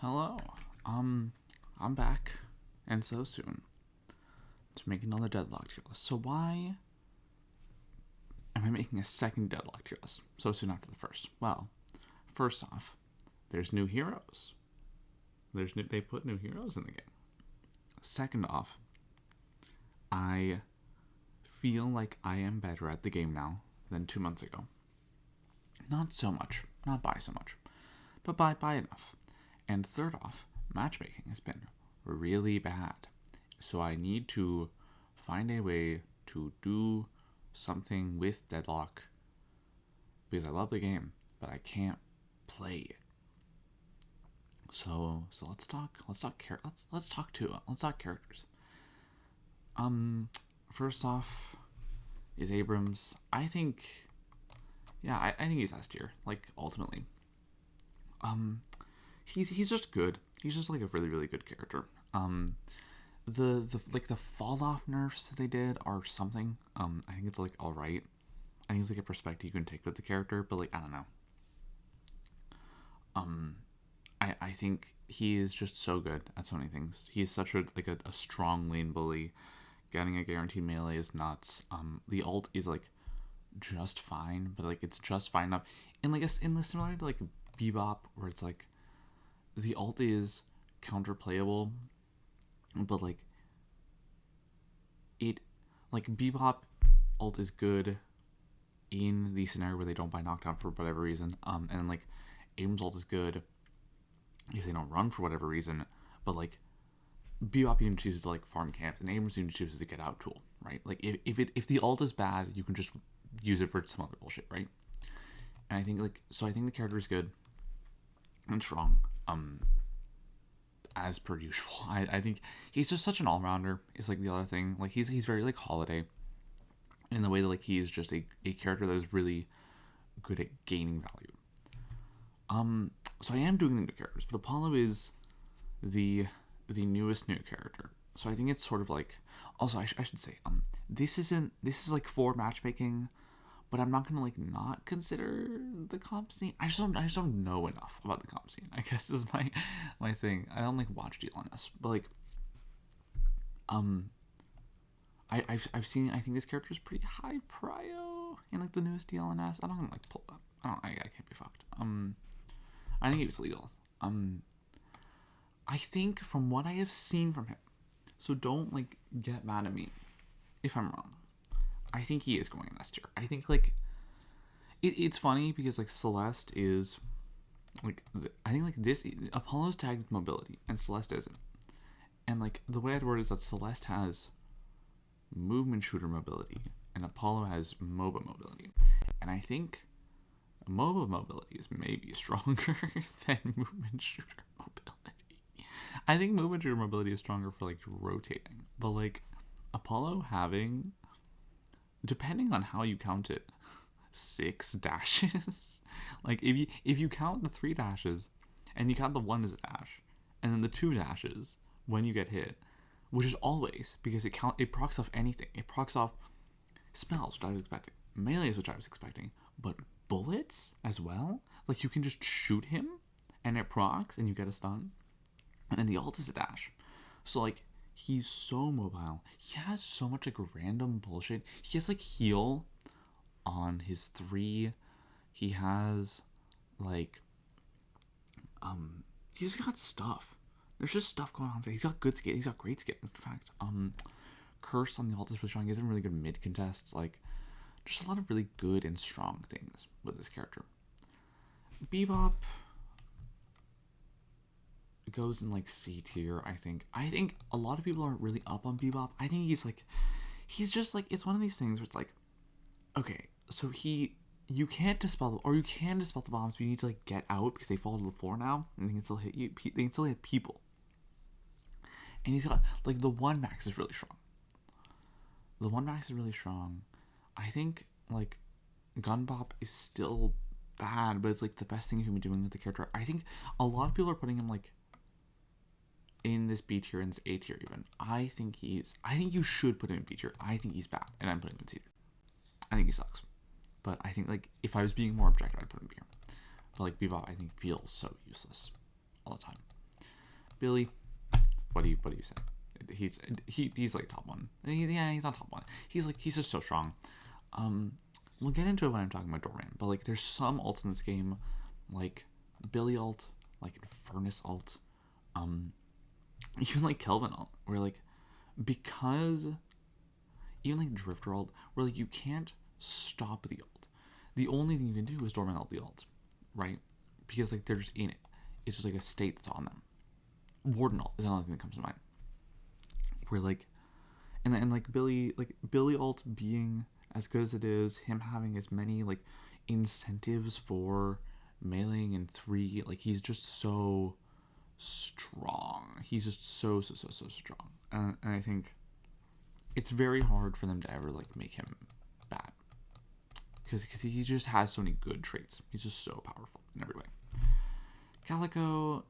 Hello. I'm back, and so soon, to make another deadlock tier list. So why am I making a second deadlock tier list so soon after the first? Well, first off, there's new heroes. They put new heroes in the game. Second off, I feel like I am better at the game now than 2 months ago. Not so much, not by so much, but by enough. And third off, matchmaking has been really bad. So I need to find a way to do something with deadlock because I love the game, but I can't play it. So let's talk characters. First off is Abrams. I think he's S tier, like ultimately. He's just good. He's just like a really, really good character. The fall off nerfs that they did are something. I think it's like alright. I think it's like a perspective you can take with the character, but like I don't know. I think he is just so good at so many things. He's such a strong lane bully. Getting a guaranteed melee is nuts. The ult is like just fine, but like it's just fine enough. And like in the similar to like Bebop, where it's like the ult is counterplayable, but like Bebop ult is good in the scenario where they don't buy knockdown for whatever reason. And like Abrams ult is good if they don't run for whatever reason, but like Bebop even chooses to like farm camps, and Abrams even chooses to get out tool, right? Like if the ult is bad, you can just use it for some other bullshit, right? And I think the character is good and strong. As per usual. I think he's just such an all-rounder is like the other thing. Like he's very like Holiday in the way that like he is just a character that is really good at gaining value. So I am doing the new characters, but Apollo is the newest new character. So I think it's sort of like, also I should say, this is like for matchmaking, but I'm not gonna like not consider the comp scene. I just don't know enough about the comp scene, I guess is my thing. I don't like watch DLNS, but like I've seen, I think this character is pretty high prio in like the newest DLNS. I'm not gonna like pull that. I can't be fucked. I think he was legal. I think from what I have seen from him, so don't like get mad at me if I'm wrong. I think he is going in S tier. I think like it's funny because like Celeste is like I think like this Apollo's tagged with mobility and Celeste isn't. And like the way I'd word it is that Celeste has movement shooter mobility and Apollo has MOBA mobility. And I think MOBA mobility is maybe stronger than movement shooter mobility. I think movement shooter mobility is stronger for like rotating, but like Apollo having, depending on how you count it, 6 dashes. Like if you count the 3 dashes and you count the 1 as a dash and then the 2 dashes when you get hit, which is always because it procs off anything. It procs off spells, which I was expecting, melees, which I was expecting, but bullets as well. Like you can just shoot him and it procs and you get a stun, and then the ult is a dash. So like he's so mobile. He has so much like random bullshit. He has like heal on his 3. He has like he's got stuff. There's just stuff going on. He's got good skills. He's got great skills, in fact. Curse on the ult is really strong. He has a really good mid contests. Like just a lot of really good and strong things with this character. Bebop goes in like C tier. I think a lot of people aren't really up on Bebop. I think he's just like, it's one of these things where it's like, okay, so you can't dispel, or you can dispel the bombs, but you need to like get out because they fall to the floor now, and they can still hit you. They can still hit people. And he's got like the 1 max is really strong. The 1 max is really strong. I think like Gun Bop is still bad, but it's like the best thing you can be doing with the character. I think a lot of people are putting him like in this B tier and this A tier even. I think you should put him in B tier. I think he's bad, and I'm putting him in C tier. I think he sucks. But I think like if I was being more objective, I'd put him B. But like Bebop, I think feels so useless all the time. Billy, what do you say? He's like top one. Yeah, he's not top one. He's just so strong. We'll get into it when I'm talking about Doorman, but like there's some ults in this game, like Billy ult, like Furnace ult, even like Kelvin ult, where like because even like Drifter ult, where like you can't stop the ult. The only thing you can do is Doorman ult the ult, right? Because like they're just in it. It's just like a state that's on them. Warden ult is another thing that comes to mind. Where like, and like Billy ult being as good as it is, him having as many like incentives for meleeing in 3, like he's just so strong. He's just so strong, and I think it's very hard for them to ever like make him bad because he just has so many good traits. He's just so powerful in every way. Calico,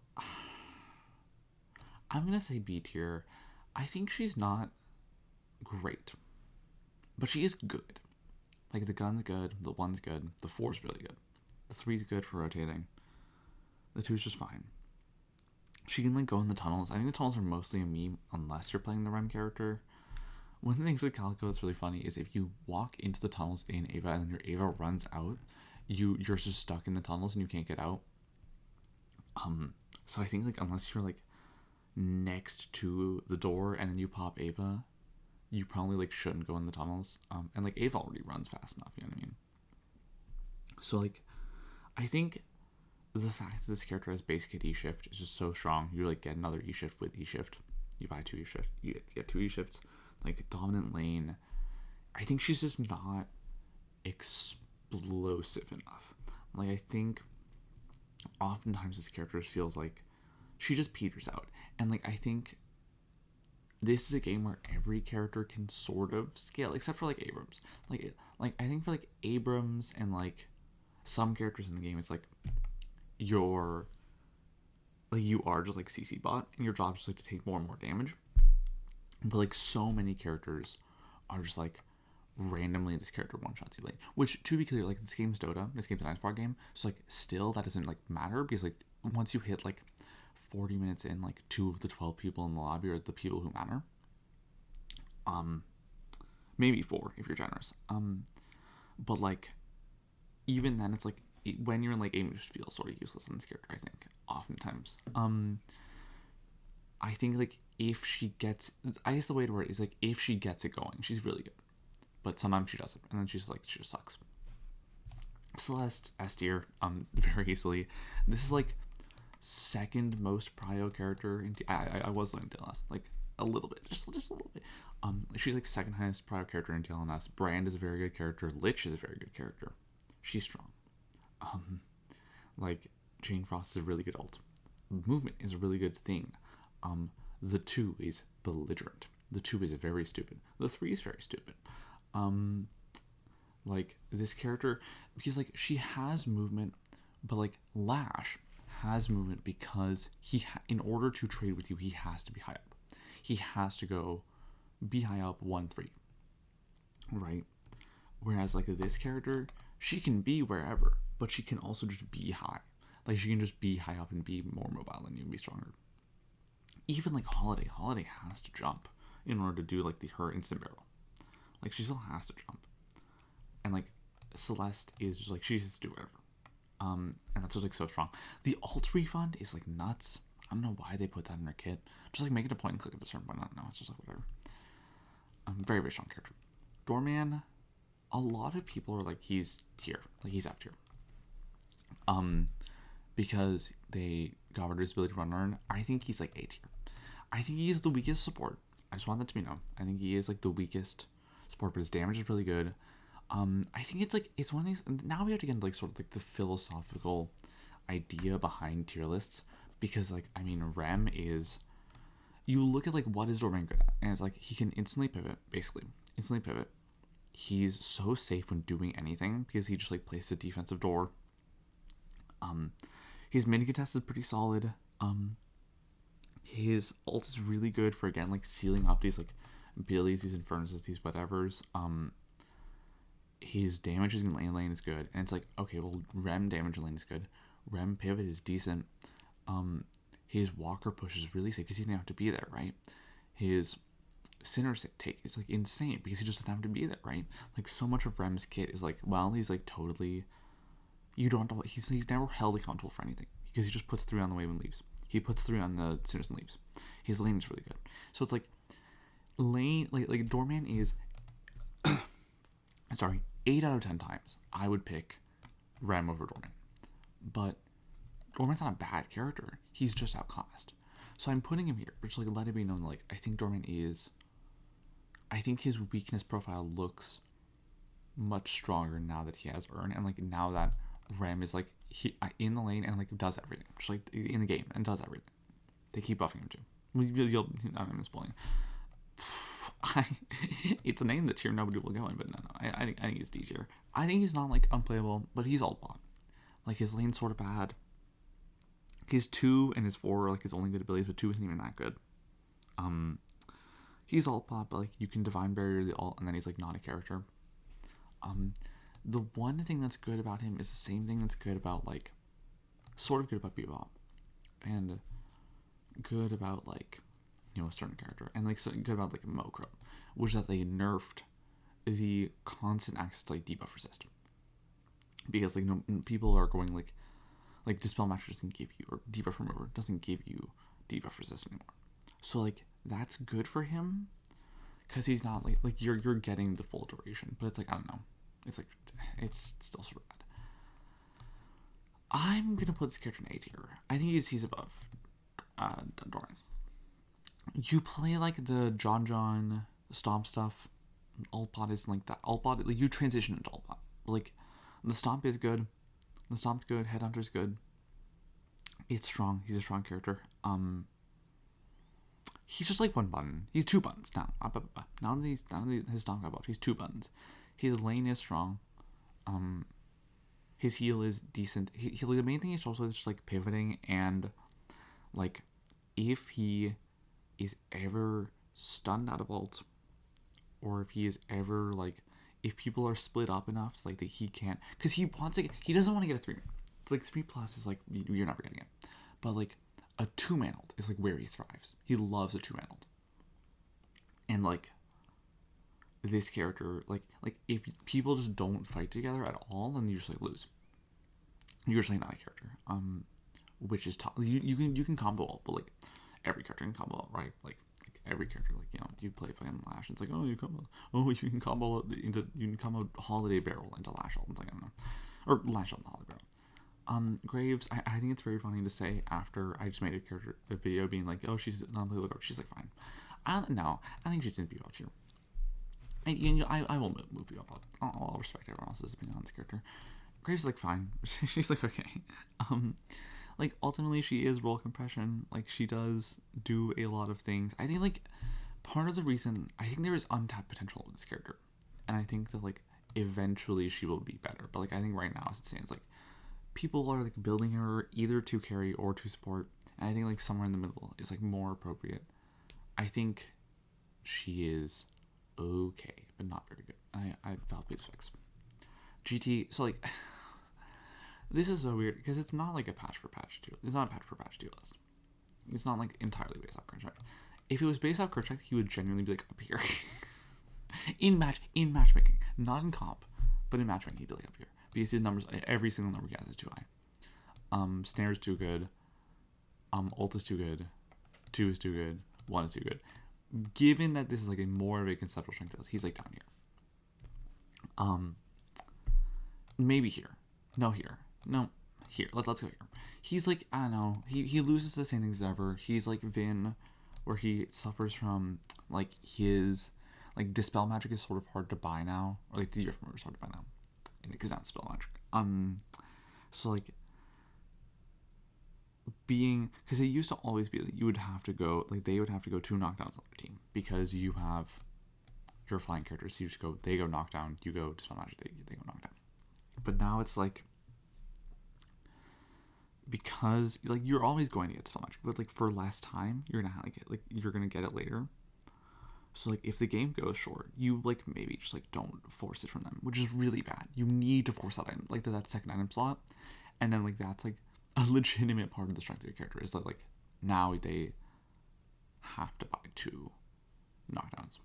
I'm gonna say B tier. I think she's not great, but she is good. Like the gun's good, the 1's good, the 4's really good, the 3's good for rotating, the 2's just fine. She can like go in the tunnels. I think the tunnels are mostly a meme unless you're playing the Rem character. One thing for the Calico that's really funny is if you walk into the tunnels in Ava and your Ava runs out, you're just stuck in the tunnels and you can't get out. So I think like unless you're like next to the door and then you pop Ava, you probably like shouldn't go in the tunnels. And like Ava already runs fast enough, you know what I mean? So like I think the fact that this character has basic hit E-shift is just so strong. You like get another E-shift with E-shift. You buy 2 E-shift. You get 2 E-shifts. Like dominant lane. I think she's just not explosive enough. Like I think oftentimes this character just feels like she just peters out. And like I think this is a game where every character can sort of scale, except for like Abrams. Like I think for like Abrams and like some characters in the game, it's like you are just like CC bot, and your job is just like to take more and more damage. But like so many characters are just like randomly this character one shots you, like, which to be clear, like this game's Dota, this game's a 9-star game, so like still that doesn't like matter because like once you hit like 40 minutes in, like 2 of the 12 people in the lobby are the people who matter. Maybe 4 if you're generous. But like even then, it's like when you're in like aim, you just feel sort of useless in this character. I think oftentimes. I think like if she gets, I guess the way to word it is like if she gets it going, she's really good. But sometimes she doesn't, and then she just sucks. Celeste S tier, very easily. This is like second most prio character in I was learning DLS like a little bit, just a little bit. She's like second highest prio character in DLS. Brand is a very good character. Lich is a very good character. She's strong. Like Jane Frost is a really good ult. Movement is a really good thing. The 2 is belligerent. The 2 is very stupid. The 3 is very stupid. Like this character, because like she has movement, but like Lash has movement because in order to trade with you, he has to be high up. He has to go be high up 1-3, right? Whereas like this character, she can be wherever, but she can also just be high. Like she can just be high up and be more mobile than you and be stronger. Even like Holiday has to jump in order to do like her instant barrel. Like she still has to jump. And like Celeste is just like she has to do whatever. And that's just like so strong. The alt refund is like nuts. I don't know why they put that in their kit. Just like make it a point and click at a certain point. I don't know. It's just like whatever. Very, very strong character. Doorman, a lot of people are like he's here, like he's F tier. Because they got rid of his ability to run. I think he's like A tier. I think he is the weakest support. I just want that to be known. I think he is like the weakest support, but his damage is really good. I think it's like it's one of these. Now we have to get into like sort of like the philosophical idea behind tier lists, because like I mean Rem is, you look at like what is Doorman good at, and it's like he can instantly pivot, basically instantly pivot. He's so safe when doing anything because he just like places a defensive door. His mini contest is pretty solid. His ult is really good for again like sealing up these like Billies, these Infernuses, these whatevers. His damage in lane is good, and it's like okay, well Rem damage in lane is good. Rem pivot is decent. His walker push is really safe because he doesn't have to be there, right? His Sinner take is like insane because he just doesn't have to be there, right? Like so much of Rem's kit is like, well, he's like totally, you don't know, he's never held accountable for anything because he just puts 3 on the wave and leaves. He puts 3 on the Sinners and leaves. His lane is really good. So it's like lane, like Doorman is, sorry, 8 out of 10 times I would pick Rem over Doorman, but Doorman's not a bad character. He's just outclassed. So I'm putting him here, which like let it be known, like I think Doorman is. I think his weakness profile looks much stronger now that he has Urn, and like now that Rem is like he in the lane and like does everything, just like in the game and does everything. They keep buffing him too. I'm just bullying. It's a name that tier nobody will go in, but no, I think he's D tier. I think he's not like unplayable, but he's alt bot. Like his lane's sort of bad. His 2 and his 4 are like his only good abilities, but 2 isn't even that good. He's alt bot, but like you can divine barrier the alt, and then he's like not a character. The one thing that's good about him is the same thing that's good about like, sort of good about Bebop, and good about like, you know, a certain character, and like so good about like Mokro, which is that they nerfed the constant access to like debuff resist, because like no people are going like Dispel Matcher doesn't give you, or debuff remover doesn't give you debuff resist anymore. So like that's good for him because he's not like you're getting the full duration, but it's like I don't know, it's like it's still sort of bad. I'm gonna put this character in A tier. I think he's above Doran. You play like the John Stomp stuff. Altbot isn't like that. Altbot, like you transition into Altbot. Like the Stomp is good. The Stomp's good. Headhunter's good. It's strong. He's a strong character. He's just like 1 button. He's 2 buttons now. Now that his Stomp got buffed, he's 2 buttons. His lane is strong. His heal is decent. He the main thing is also just like pivoting, and like if he is ever stunned out of ult, or if he is ever like, if people are split up enough like that he can't, because he wants to, he doesn't want to get a 3 man. It's like 3+ is like you're never getting it, but like a 2-man ult is like where he thrives. He loves a 2-man ult, and like this character, like if people just don't fight together at all, then you just like lose. You're just like not a character. Which is tough. You can combo ult, but like every character can combo ult, right? Like every character, like, you know, you play fucking Lash, it's like, oh, you can combo into, you can combo Holiday Barrel into Lash ult. It's like, I don't know, or Lash ult and Holiday Barrel. Graves, I think it's very funny to say after I just made a video being like, oh, she's not playable. She's like fine. I don't know. I think she's in Bebop tier. And you know, I will move Bebop up. I'll respect everyone else's opinion on this character. Graves is like fine. She's like okay. Like ultimately she is role compression. Like she does do a lot of things. I think like part of the reason, I think there is untapped potential with this character, and I think that like eventually she will be better. But like I think right now as it stands, like people are like building her either to carry or to support, and I think like somewhere in the middle is like more appropriate. I think she is okay, but not very good. I felt please fix GT. So like this is so weird because it's not like a patch for patch 2. It's not a patch for patch 2 list. It's not like entirely based off Kerchak. If it was based off Kerchak, he would genuinely be like up here. in matchmaking, not in comp, but in matchmaking he'd be like up here because his numbers, every single number he has is too high. Snare is too good. Ult is too good. 2 is too good. 1 is too good. Given that this is like a more of a conceptual strength list, he's like down here. Maybe here. No, here. No, here. Let's go here. He's like, I don't know. He loses the same things as ever. He's like Vin, where he suffers from like his like Dispel Magic is sort of hard to buy now, or like the Remover is hard to buy now, because that's Dispel Magic. So like being, because it used to always be that you would have to go, like they would have to go 2 knockdowns on their team because you have your flying characters. So you just go, they go knockdown, you go Dispel Magic, they go knockdown. But now it's like, because like you're always going to get Dispel Magic, but like for less time, you're gonna you're gonna get it later. So like if the game goes short, you like maybe just like don't force it from them, which is really bad. You need to force that item, like that second item slot, and then like that's like a legitimate part of the strength of your character is that like now they have to buy 2 knockdowns.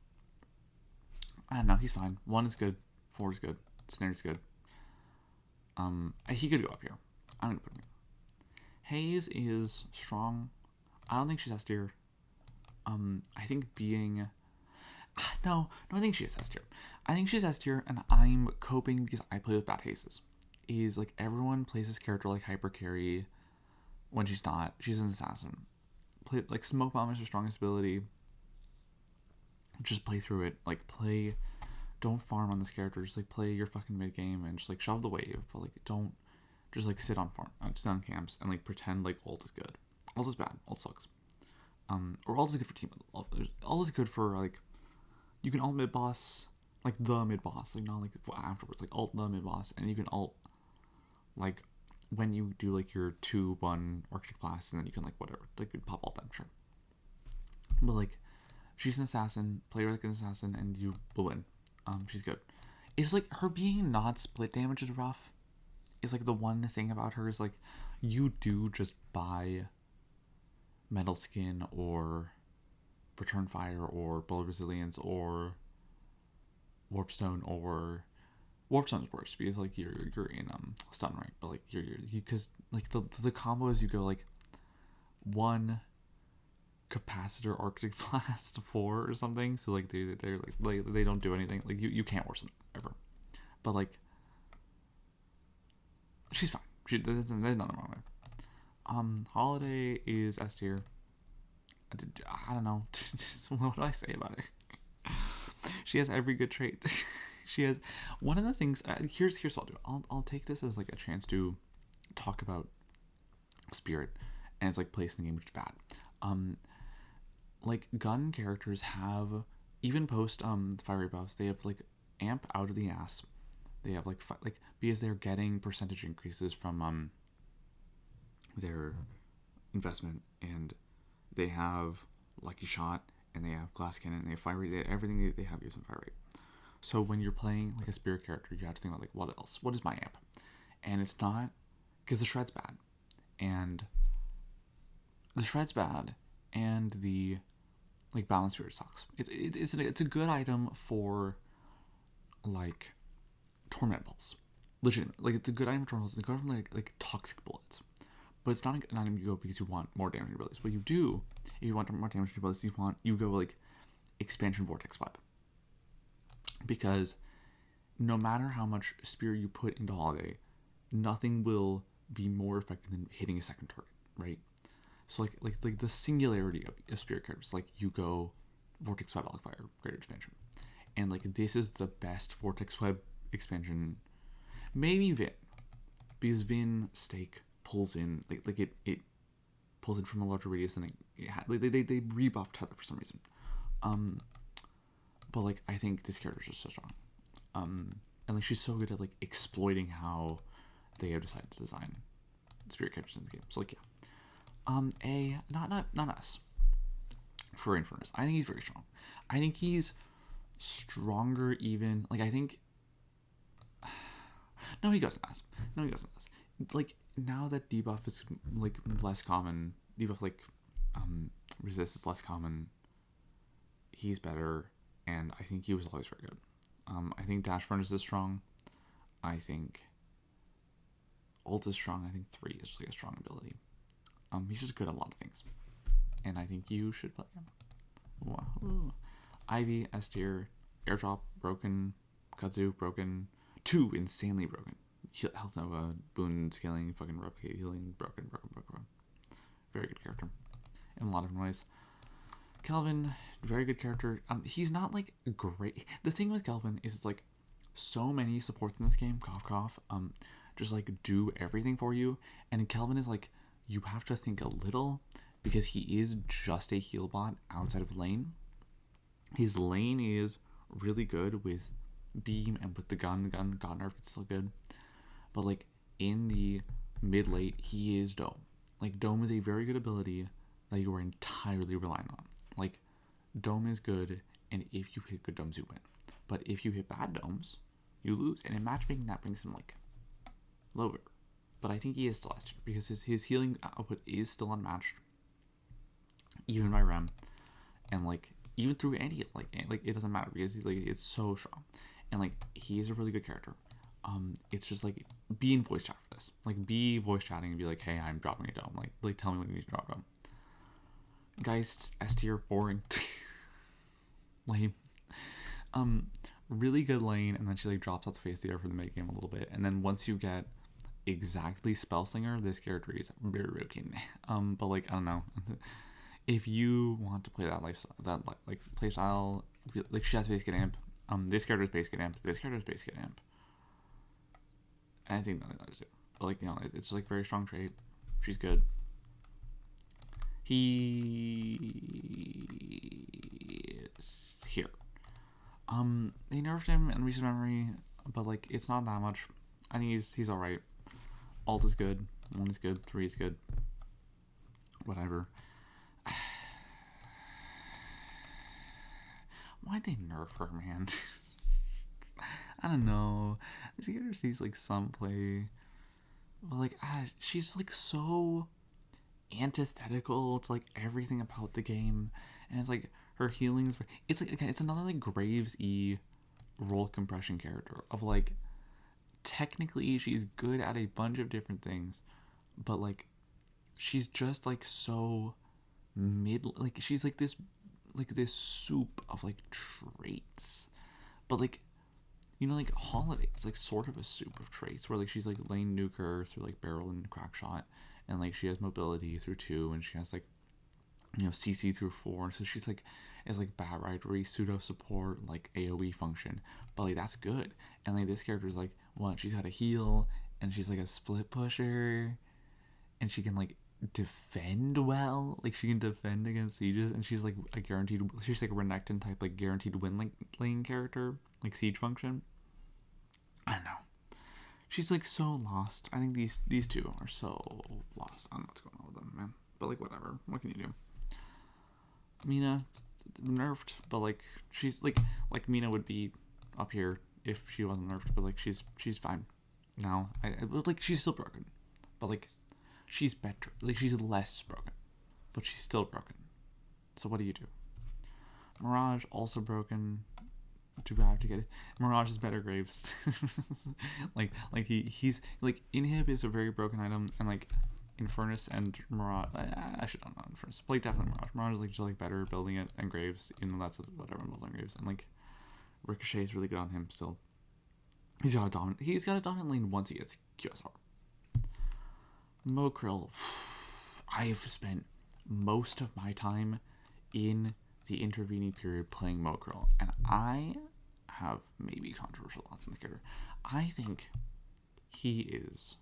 I don't know. He's fine. 1 is good. 4 is good. Snare is good. He could go up here. I'm gonna put him here. Hayes is strong. I don't think she's S tier. I think being no, I think she is S tier. I think she's S tier, and I'm coping because I play with bad Hazes. Is like everyone plays this character like hyper carry when she's not. She's an assassin. Play like smoke bomb is her strongest ability. Just play through it. Like play. Don't farm on this character. Just like play your fucking mid game and just like shove the wave. But like don't just like sit on farm, sit on camps and like pretend like ult is good. Ult is bad. Ult sucks. Or ult is good for team. Ult is good for like you can ult mid boss, like the mid boss, like not like afterwards, like ult the mid boss, and you can ult like when you do like your 2-1 Arctic Blast, and then you can like whatever, like pop ult them, sure. But like she's an assassin, play her like an assassin, and you will win. She's good. It's like her being not split damage is rough. Is like the one thing about her is like you do just buy Metal Skin or Return Fire or Bullet Resilience or Warpstone, or Warpstone is worse because like you're in stun, right? But like you because like the combo is you go like 1 capacitor Arctic Blast 4 or something, so like they're like they don't do anything, like you can't worsen ever, but like she's fine. There's nothing wrong with her. Holiday is S tier. I don't know. What do I say about her? She has every good trait. She has one of the things. Here's what I'll do. I'll take this as like a chance to talk about Spirit and its like place in the game, which is bad. Like gun characters have, even post fire rate buffs, they have like amp out of the ass. They have like because they're getting percentage increases from their investment, and they have lucky shot, and they have glass cannon, and they have fire rate. Everything they have is in fire rate. So when you're playing like a spirit character, you have to think about like what else? What is my amp? And it's not, because the shred's bad, and the like balance spirit sucks. It's a good item for like torment balls, legitimate. Like it's a good item for torment balls. It's a good item for like toxic bullets, but it's not an item you go because you want more damage abilities. What you do if you want more damage abilities, you go like expansion vortex web, because no matter how much spear you put into Holiday, nothing will be more effective than hitting a second target, right? So like the singularity of spirit characters, like you go vortex web, alec fire, greater expansion, and like this is the best vortex web expansion. Maybe Vin, because Vin stake pulls in like it pulls in from a larger radius than they rebuffed Tether for some reason. But like I think this character is just so strong. And like she's so good at like exploiting how they have decided to design spirit characters in the game. So like yeah. Not us. For Infernus, I think he's very strong. I think he's stronger even. Like I think. No, he goes in us. Like now that debuff is like less common, debuff like resist is less common. He's better, and I think he was always very good. I think Dash Furnace is strong. I think Ult is strong. I think 3 is just like a strong ability. He's just good at a lot of things, and I think you should play him. Wow. Ivy S tier, airdrop broken, Kudzu broken, 2 insanely broken. Health Nova, boon scaling, fucking replicate healing, broken. Very good character in a lot of ways. Kelvin, very good character. He's not like great. The thing with Kelvin is it's like so many supports in this game, cough, just like do everything for you, and Kelvin is like, you have to think a little because he is just a heal bot outside of lane. His lane is really good with beam and with the gun nerf, it's still good. But like in the mid late, he is Dome. Like Dome is a very good ability that you are entirely relying on. Like Dome is good, and if you hit good domes, you win. But if you hit bad domes, you lose. And in matchmaking, that brings him like lower. But I think he is still S tier because his healing output is still unmatched. even by Rem, and like even through Andy, like it doesn't matter because he's like it's so strong, and like he is a really good character. It's just like be in voice chat for this, like be voice chatting and be like, hey, I'm dropping a dome, like tell me when you need to drop a dome. Guys, S tier boring, lame. Really good lane, and then she like drops off the face of the air for the mid game a little bit, and then once you get exactly Spellslinger, this character is broken. But like I don't know, if you want to play that lifestyle, that like playstyle, like she has basic amp. This character is basic amp. This character is basic amp. And I think none of that is it. But like it's like very strong trait. She's good. He is here. They nerfed him in recent memory, but like it's not that much. I think he's all right. Alt is good. 1 is good. 3 is good. Whatever. Why'd they nerf her, man? I don't know. This character sees like some play, but like she's like so antithetical to like everything about the game, and it's like her healings. It's like again, it's another like Graves-y role compression character of like technically she's good at a bunch of different things, but like she's just like so mid. Like she's like this soup of like traits, but like like Holiday is like sort of a soup of traits where like she's like lane nuker through like barrel and crack shot, and like she has mobility through 2, and she has like CC through 4, and so she's like is like bat ridery pseudo support like AoE function, but like that's good. And like this character is like what, she's got a heal, and she's like a split pusher, and she can like defend well, like she can defend against sieges, and she's like a guaranteed, she's like a Renekton type like guaranteed win lane character, like siege function. I don't know, she's like so lost. I think these two are so lost. I don't know what's going on with them, man, but like whatever, what can you do? Mina nerfed, but like she's like Mina would be up here if she wasn't nerfed, but like she's fine now. I like she's still broken, but like she's better. Like she's less broken, but she's still broken. So what do you do? Mirage also broken. Too bad to get it. Mirage is better Graves. like he's like Inhib is a very broken item, and like Infernus and Mirage. I should not know Infernus. But like definitely Mirage. Mirage is like just like better building it, and Graves, even though that's whatever builds on Graves, and like Ricochet is really good on him still. He's got a dominant lane once he gets QSR. Mokrill, I've spent most of my time in the intervening period playing Mokrill, and I have maybe controversial thoughts on this character. I think he is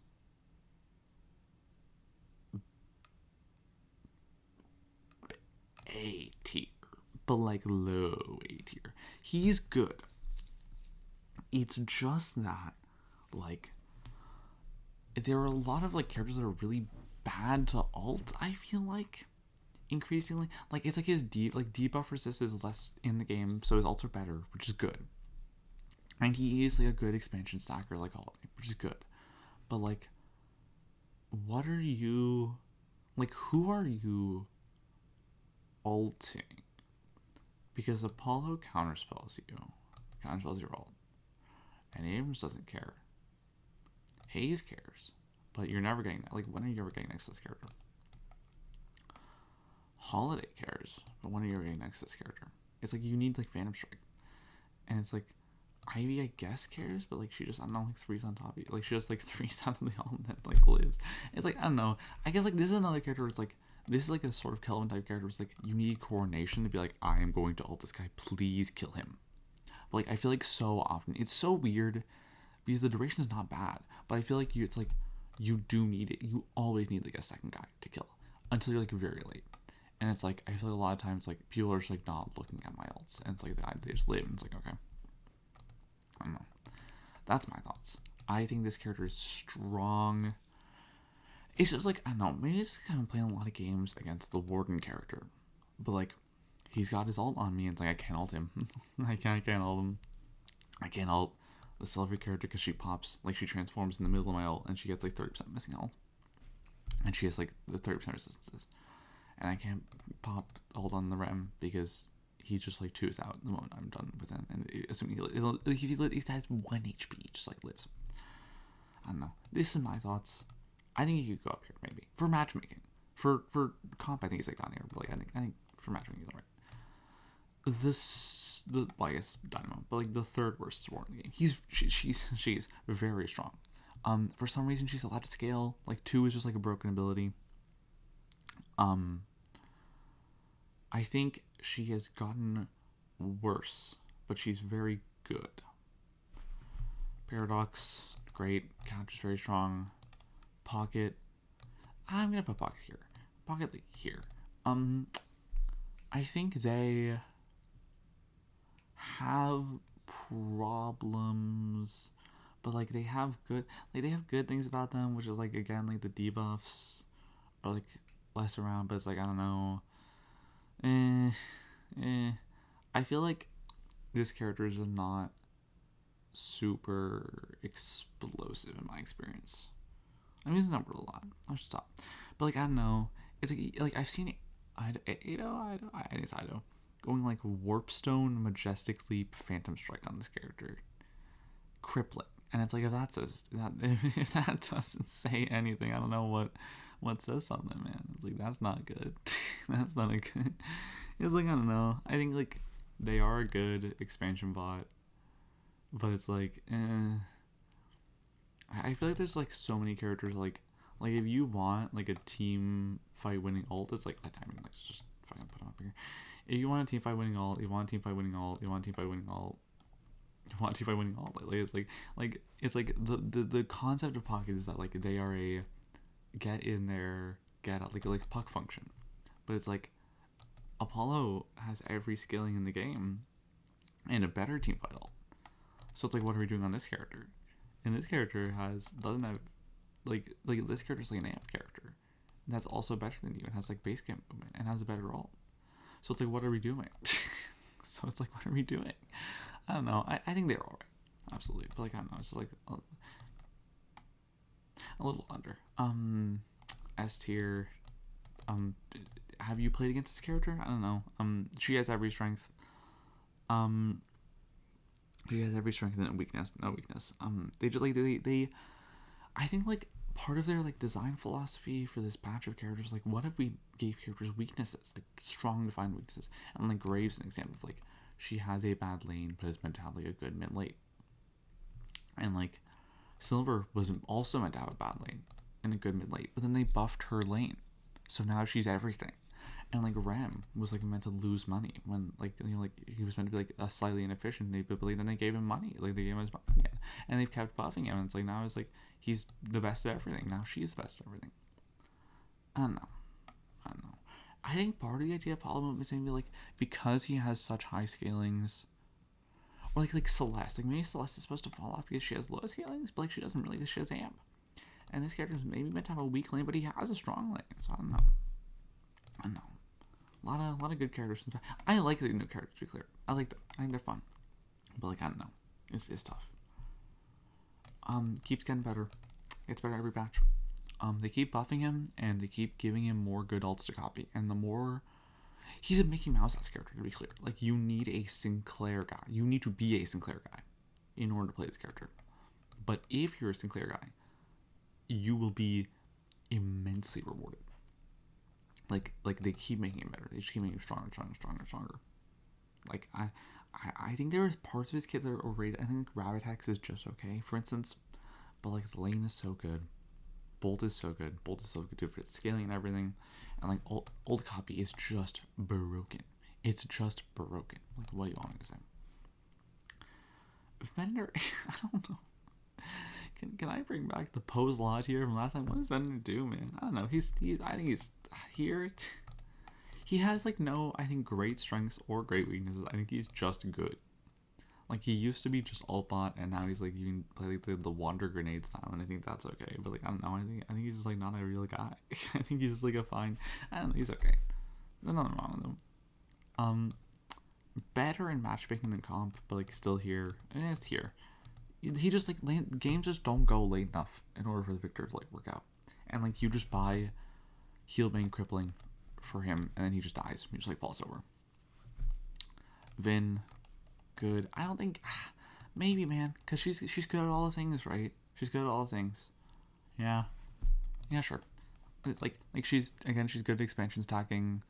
A tier, but like low A tier. He's good. It's just that, like, there are a lot of like characters that are really bad to ult. I feel like increasingly, like it's like his debuff resist is less in the game, so his ults are better, which is good. And he is like a good expansion stacker, like Holiday, which is good. But like, what are you, like, who are you ulting? Because Apollo counterspells your ult, and Abrams doesn't care. Hayes cares, but you're never getting that. Like, when are you ever getting next to this character? Holiday cares, but when are you ever getting next to this character? It's like you need like Phantom Strike, and it's like Ivy, I guess, cares, but like she just, I don't know, like threes on top of you. Like she just like threes on the all that like lives. It's like, I don't know. I guess like this is another character where it's like, this is like a sort of Kelvin type character. It's like you need coordination to be like, I am going to ult this guy, please kill him. But like I feel like so often it's so weird because the duration is not bad, but I feel like it's like you do need it. You always need like a second guy to kill until you're like very late. And it's like, I feel like a lot of times like people are just like not looking at my ults, and it's like they just live, and it's like, okay, I don't know. That's my thoughts. I think this character is strong. It's just like, I don't know, maybe it's kind of playing a lot of games against the Warden character, but like he's got his ult on me, and it's like I can't ult him. I can't ult him. I can't ult the Sylvie character because she pops, like she transforms in the middle of my ult, and she gets like 30% missing health, and she has like the 30% resistances. and I can't pop ult on the Rem because he's just like 2 out the moment I'm done with him. And assuming if he has 1 HP, he just like lives. I don't know. This is my thoughts. I think he could go up here maybe for matchmaking. For comp, I think he's like down here. But like I think for matchmaking he's alright. Well, I guess Dynamo, but like the 3rd worst support in the game. She's very strong. For some reason she's allowed to scale. Like 2 is just like a broken ability. I think she has gotten worse, but she's very good. Paradox, great. Couch is very strong. Pocket, I'm gonna put Pocket here. Pocket like here. I think they have problems, but like they have good things about them, which is like again like the debuffs are like less around, but it's like I don't know. I feel like this character is not super explosive in my experience. I'm using that word a lot. I should stop. But like I don't know. It's like I've seen Ido going like Warpstone, Majestic Leap, Phantom Strike on this character, crippling, and it's like if that doesn't say anything, I don't know what says something, man. It's like that's not good. That's not a good. It's like I don't know. I think like they are a good expansion bot, but it's like I feel like there's like so many characters like if you want like a team fight winning ult, it's like I mean let's just fucking put them up here. If you want a team fight winning ult, you want a team fight winning ult, you want a team fight winning ult, you want a team fight winning ult. It's like the concept of Pocket is that like they are a get in there, get out like puck function, but it's like Apollo has every scaling in the game and a better team fight ult. So it's like what are we doing on this character? And this character doesn't have like this character's like an amp character that's also better than you and has like base camp movement and has a better ult. So it's like what are we doing? So it's like what are we doing? I don't know. I think they're alright, absolutely, but like I don't know. It's just like a little under. S tier. Have you played against this character? I don't know. She has every strength. She has every strength and no weakness. They just like they I think like part of their like design philosophy for this batch of characters, like what if we gave characters weaknesses, like strong defined weaknesses, and like Graves an example of like she has a bad lane but is meant to have like a good mid late, and like Silver was also meant to have a bad lane and a good mid late, but then they buffed her lane, so now she's everything. And like Rem was like meant to lose money when like like he was meant to be like a slightly inefficient ability. Then they gave him money, like they gave him his money again, and they've kept buffing him. And it's like now it's like he's the best of everything. Now she's the best of everything. I don't know. I think part of the idea of Apollo is maybe like because he has such high scalings, or like Celeste. Like maybe Celeste is supposed to fall off because she has low scalings, but like she doesn't really because she has amp. And this character is maybe meant to have a weak lane, but he has a strong lane. So I don't know. A lot of good characters. I like the new characters, to be clear. I like them. I think they're fun. But like I don't know. It's tough. Keeps getting better. Gets better every patch. They keep buffing him and they keep giving him more good ults to copy. And the more he's a Mickey Mouse ass character, to be clear. Like you need a Sinclair guy. You need to be a Sinclair guy in order to play this character. But if you're a Sinclair guy, you will be immensely rewarded. Like they keep making him better. They just keep making him stronger. Like I think there are parts of his kit that are overrated. I think like, Rabbit Hex is just okay, for instance. But like the lane is so good. Bolt is so good for scaling and everything. And like old copy is just broken. It's just broken. Like what do you want me to say? Vendor, I don't know. Can I bring back the pose lot here from last time? What does Bender do, man? I don't know. He's I think he's here. He has like no, I think, great strengths or great weaknesses. I think he's just good. Like he used to be just alt bot, and now he's like you can play like the wander grenade style, and I think that's okay. But like I don't know. I think he's just like not a real guy. I think he's just like a fine. I don't know. He's okay. There's nothing wrong with him. Better in matchmaking than comp, but like still here. It's here. He just like games just don't go late enough in order for the victor to like work out, and like you just buy heal bane crippling for him, and then he just dies. He just like falls over. Vin, good. I don't think, maybe, man, because she's good at all the things, right? She's good at all the things. Yeah, sure. Like she's good at expansion stacking.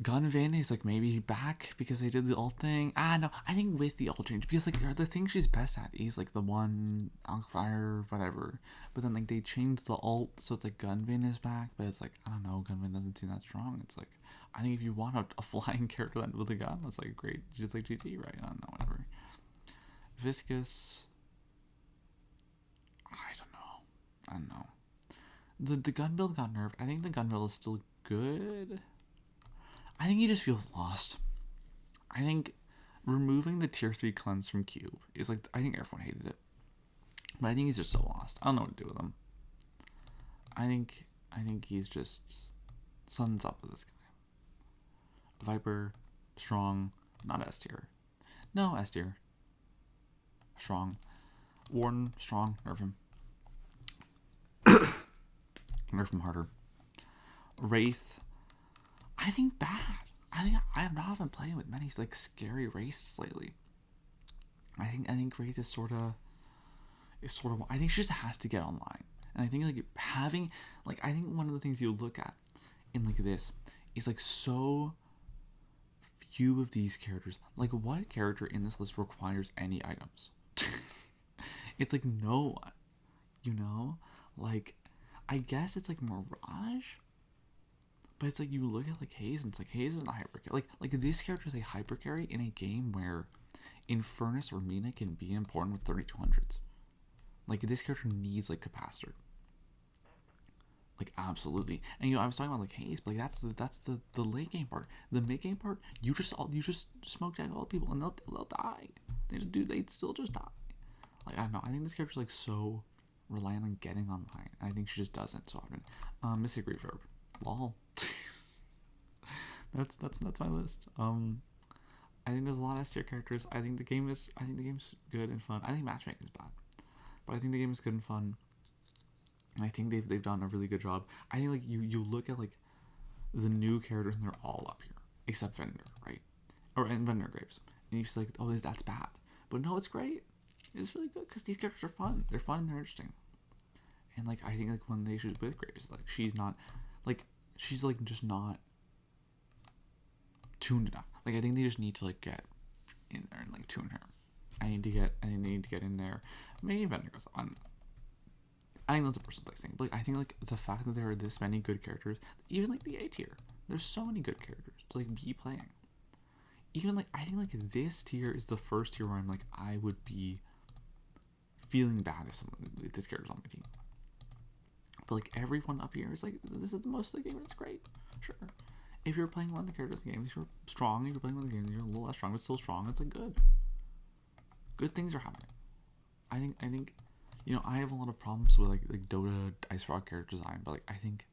Gun Vin is like maybe back because they did the ult thing. No, I think with the ult change, because like the thing she's best at is like the one fire, whatever. But then like they changed the ult, so it's like Gun Vin is back, but it's like I don't know, Gun Vin doesn't seem that strong. It's like I think if you want a flying character with a gun, that's like great, just like GT, right? I don't know, whatever. Viscous, I don't know. The gun build got nerfed. I think the gun build is still good. I think he just feels lost. I think removing the tier 3 cleanse from Cube is like, I think everyone hated it. But I think he's just so lost. I don't know what to do with him. I think he's just, something's up with this guy. Viper, strong, not S tier. No, S tier. Strong. Warden, strong, nerf him. Nerf him harder. Wraith, I think bad. I have not been playing with many like scary Wraiths lately. I think Wraith is sort of. I think she just has to get online, and I think like having like I think one of the things you look at in like this is like so few of these characters. Like what character in this list requires any items? It's like no one, you know. Like I guess it's like Mirage. But it's like you look at like Haze and it's like Haze isn't a hyper carry. Like this character is a hyper carry in a game where Infernus or Mina can be important with 3200s. Like this character needs like capacitor. Like absolutely. And I was talking about like Haze, but like that's the late game part. The mid game part, you just smoke tag all the people and they'll die. They still just die. Like I don't know. I think this character's like so reliant on getting online. I think she just doesn't so often. Mystic Reverb. Lol. that's my list. I think there's a lot of S tier characters. I think the game's good and fun. I think matchmaking is bad, but I think the game is good and fun. And I think they've done a really good job. I think like you look at like the new characters and they're all up here except Vendor, right? And Vendor Graves, and you just like, oh, that's bad, but no, it's great. It's really good because these characters are fun. They're fun and they're interesting. And like I think like one of the issues with Graves, like she's like just not tuned enough. Like I think they just need to like get in there and like tune her. I think they need to get in there. Maybe Vendor goes on. I think that's a personal thing. But like, I think like the fact that there are this many good characters, even like the A tier, there's so many good characters to like be playing. Even like I think like this tier is the first tier where I'm like I would be feeling bad if this character's on my team. But like everyone up here is like, this is the most of the game. It's great. Sure. If you're playing one of the characters in the game, if you're strong, if you're playing one of the games, you're a little less strong, but still strong, it's like good. Good things are happening. I think, I have a lot of problems with like Dota Ice Frog character design, but like I think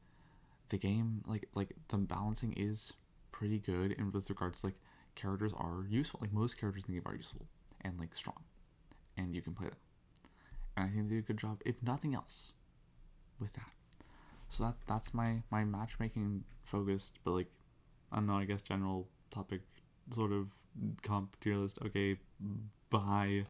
the game, like the balancing is pretty good, and with regards to like characters are useful. Like most characters in the game are useful and like strong, and you can play them. And I think they did a good job, if nothing else, with that. So that's my matchmaking focused, but like I don't know, I guess general topic sort of comp tier list. Okay, bye.